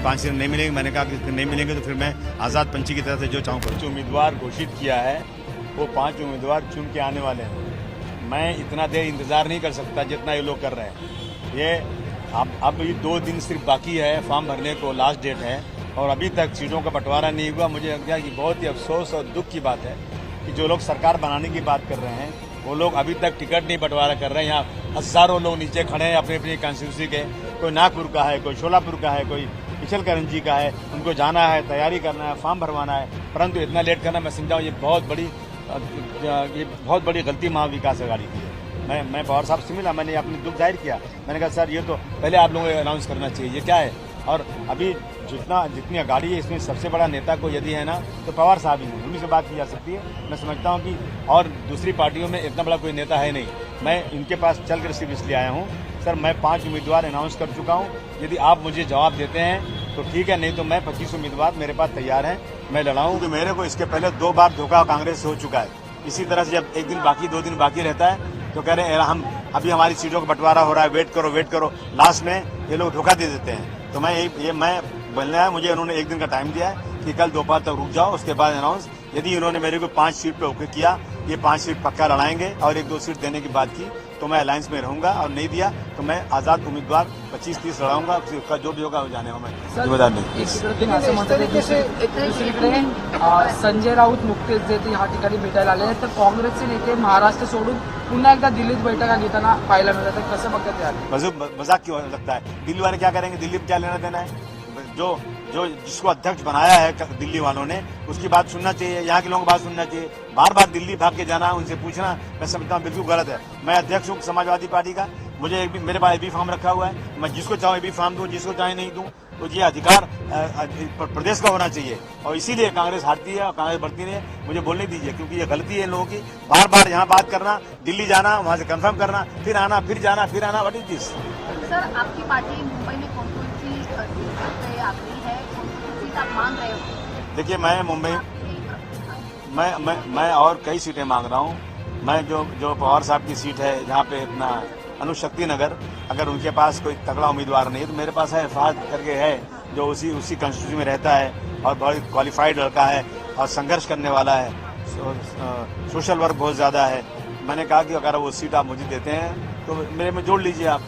5 सीटें नहीं मिलेंगी। मैंने कहा कि नहीं मिलेंगे तो फिर मैं आज़ाद पंछी की तरह से जो चाहूँ करूँ। जो उम्मीदवार घोषित किया है वो 5 उम्मीदवार चुन के आने वाले हैं। मैं इतना देर इंतज़ार नहीं कर सकता जितना ये लोग कर रहे हैं। ये अब ये 2 दिन सिर्फ बाकी है फॉर्म भरने को, लास्ट डेट है, और अभी तक सीटों का बंटवारा नहीं हुआ। मुझे लगता है कि बहुत ही अफसोस और दुख की बात है कि जो लोग सरकार बनाने की बात कर रहे हैं वो लोग अभी तक टिकट नहीं बंटवारा कर रहे हैं। यहाँ हजारों लोग नीचे खड़े हैं अपनी अपनी कॉन्स्टिट्यूंसी के, कोई नागपुर का है, कोई शोलापुर का है, कोई इचलकरंजी का है, उनको जाना है, तैयारी करना है, फॉर्म भरवाना है, परंतु इतना लेट करना मैं समझाऊँ ये बहुत बड़ी गलती महा विकास अघाड़ी की है। मैं पवार साहब से मिला, मैंने अपनी दुख जाहिर किया। मैंने कहा सर ये तो पहले आप लोगों को अनाउंस करना चाहिए, ये क्या है। और अभी जितनी अघाड़ी है इसमें सबसे बड़ा नेता को यदि है ना तो पवार साहब ही हैं, उन्हीं से बात की जा सकती है। मैं समझता हूँ कि और दूसरी पार्टियों में इतना बड़ा कोई नेता है नहीं। मैं इनके पास चल कर सिर्फ इसलिए आया हूँ सर, मैं 5 उम्मीदवार अनाउंस कर चुका हूँ। यदि आप मुझे जवाब देते हैं तो ठीक है, नहीं तो मैं 25 उम्मीदवार मेरे पास तैयार हैं, मैं लड़ाऊँ। कि मेरे को इसके पहले 2 बार धोखा कांग्रेस से हो चुका है। इसी तरह से जब 1 दिन बाकी 2 दिन बाकी रहता है तो कह रहे हैं हम अभी हमारी सीटों का बंटवारा हो रहा है, वेट करो। लास्ट में ये लोग धोखा दे देते हैं। तो मैं बोलना है, मुझे उन्होंने 1 दिन का टाइम दिया है कि कल दोपहर तक रुक जाओ, उसके बाद अनाउंस। यदि इन्होंने मेरे को 5 सीट पे ओके किया, ये 5 सीट पक्का लड़ाएंगे और 1-2 सीट देने की बात की तो मैं अलायंस में रहूंगा, और नहीं दिया तो मैं आजाद उम्मीदवार 25-30 लड़ाऊंगा। उसका जो भी होगा वो जाने होगा, मैं जिम्मेदार नहीं। संजय राऊत नुकतेच जे ते ह्या ठिकाणी भेटायला आले तर काँग्रेसचे नेते महाराष्ट्र सोडून पुन्हा एकदा दिल्लीत बैठका घेताना पाहायला मिळतात, कसं बघतात यार? मजाक क्यों लगता है? दिल्ली वाले क्या करेंगे? दिल्ली में क्या लेना देना है? जो जिसको अध्यक्ष बनाया है दिल्ली वालों ने, उसकी बात सुनना चाहिए, यहाँ के लोगों की बात सुनना चाहिए। बार बार दिल्ली भाग के जाना, उनसे पूछना, मैं समझता हूँ बिल्कुल गलत है। मैं अध्यक्ष हूँ समाजवादी पार्टी का, मुझे मेरे पास एबी फॉर्म रखा हुआ है, मैं जिसको चाहूँ एबी फॉर्म दूँ, जिसको चाहे नहीं दूँ। तो ये अधिकार प्रदेश का होना चाहिए, और इसीलिए कांग्रेस हारती है और कांग्रेस बढ़ती नहीं है। मुझे बोलने दीजिए, क्योंकि ये गलती है इन लोगों की। बार बार यहाँ बात करना, दिल्ली जाना, वहाँ से कंफर्म करना, फिर आना, फिर जाना, फिर आना। What is this? सर, आपकी पार्टी मुंबई में कौन सी सीट आखिरी है, कौन सी सीट आप मांग रहे हो? देखिए, मैं मुंबई मैं और कई सीटें मांग रहा हूँ। मैं जो पवार साहब की सीट है जहाँ पे अपना अनुशक्ति नगर, अगर उनके पास कोई तगड़ा उम्मीदवार नहीं है तो मेरे पास है, फहद करके है, जो उसी कॉन्स्टिट्यूंसी में रहता है और बहुत क्वालिफाइड लड़का है और संघर्ष करने वाला है, सोशल वर्क बहुत ज़्यादा है। मैंने कहा कि अगर वो सीट आप मुझे देते हैं तो मेरे में जोड़ लीजिए आप।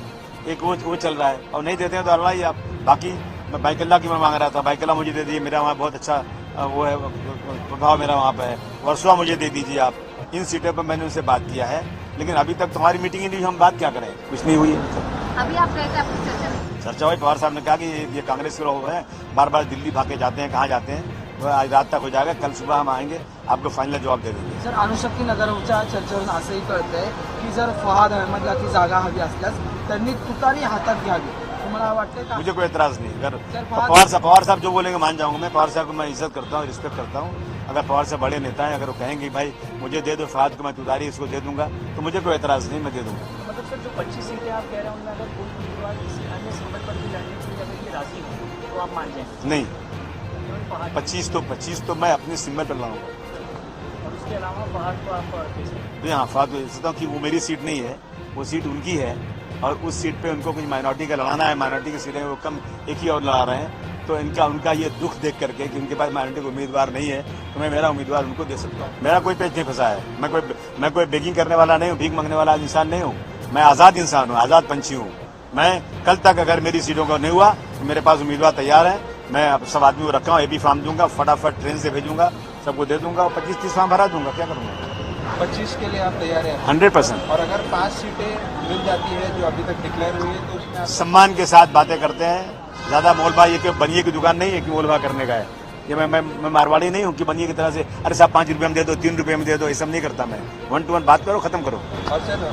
एक वो चल रहा है, और नहीं देते हैं तो लड़ाइए आप। बाकी मैं बाइकल्ला की मैं मांग रहा था, बाइकल्ला मुझे दे दीजिए, मेरा वहाँ बहुत अच्छा वो है, प्रभाव मेरा वहाँ पे है। वर्सोवा मुझे दे दीजिए आप। इन सीटों पर मैंने उनसे बात किया है, लेकिन अभी तक तुम्हारी मीटिंग ही नहीं, हम बात क्या करें, कुछ नहीं हुई है। अभी आप गए थे आपकी चर्चा में? चर्चा हुई, पवार साहब ने कहा कि ये कांग्रेस के लोग हैं, बार बार दिल्ली भाग के जाते हैं, कहाँ जाते हैं, वह आज रात तक हो जाएगा, कल सुबह हम आएंगे, आपको फाइनल जवाब दे देंगे। सर, अनुशक्ती नगरच्या चर्चेवरून असंही कळतंय की जर फहाद अहमदला ती जागा हवी असल्यास त्यांनी तुतारी हातात घ्यावी, तुम्हाला वाटतंय का? मुझे कोई एतराज नहीं। अगर पवार साहब जो बोलेंगे मान जाऊंगा मैं। पवार साहब को मैं इज्जत करता हूँ, रिस्पेक्ट करता हूँ। अगर पवार साहब बड़े नेता हैं, अगर वो कहेंगे भाई मुझे दे दो, फहद को मैं तुतारी इसको दे दूंगा, तो मुझे कोई एतराज नहीं, मैं दे दूंगा। मतलब सर, जो 25 सीटें आप कह रहे हैं उनमें अगर कोई उम्मीदवार किसी अन्य सीट पर भी लड़ने के लिए अगर ये राजी हो तो आप मान जाएंगे? नहीं, 25 तो मैं अपने सिम्बल पर लाऊंगा। और उसके अलावा फहद को आप हाँ, फहद को सोचता हूँ कि वो मेरी सीट नहीं है, वो सीट उनकी है, और उस सीट पे उनको कुछ माइनॉरिटी का लड़ाना है। माइनॉरिटी की सीटें वो कम एक ही और लड़ा रहे हैं, तो उनका ये दुख देख करके कि उनके पास माइनॉरिटी का उम्मीदवार नहीं है, तो मैं मेरा उम्मीदवार उनको दे सकता हूँ। मेरा कोई पेच नहीं फंसा है, मैं कोई बेगिंग करने वाला नहीं हूँ, भीख मांगने वाला इंसान नहीं हूँ। मैं आज़ाद इंसान हूँ, आज़ाद पंछी हूँ। मैं कल तक अगर मेरी सीटों का नहीं हुआ तो मेरे पास उम्मीदवार तैयार है। मैं अब सब आदमी को रखा हूँ, एबी फॉर्म दूंगा, फटाफट ट्रेन से भेजूंगा, सबको दे दूंगा और 25-30 फॉर्म भरा दूंगा। क्या करूँगा? 25 के लिए आप तैयार हैं? 100%। और अगर 5 सीटें मिल जाती है जो अभी तक डिक्लेयर हुई है तो उसमें आप सम्मान के साथ बातें करते हैं। ज्यादा मोलभाव, ये बनिए की दुकान नहीं है कि मोलभाव करने का है। ये मैं मारवाड़ी नहीं हूँ कि बनिए की तरह से अरे साहब 5 रुपये में दे दो, 3 रुपये में दे दो, ये सब नहीं करता मैं। 1 to 1 बात करो, खत्म करो। और सर,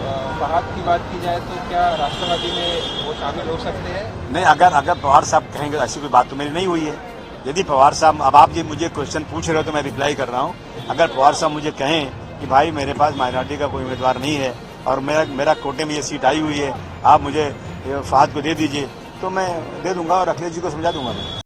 फहद की बात की जाए तो क्या राष्ट्रवादी में वो शामिल हो सकते हैं? नहीं, अगर पवार साहब कहेंगे ऐसी कोई बात तो मेरी नहीं हुई है। यदि पवार साहब, अब आप ये मुझे क्वेश्चन पूछ रहे हो तो मैं रिप्लाई कर रहा हूँ। अगर पवार साहब मुझे कहें कि भाई मेरे पास माइनॉरिटी का कोई उम्मीदवार नहीं है और मेरा कोटे में ये सीट आई हुई है, आप मुझे फहद को दे दीजिए, तो मैं दे दूंगा और अखिलेश जी को समझा दूंगा मैं।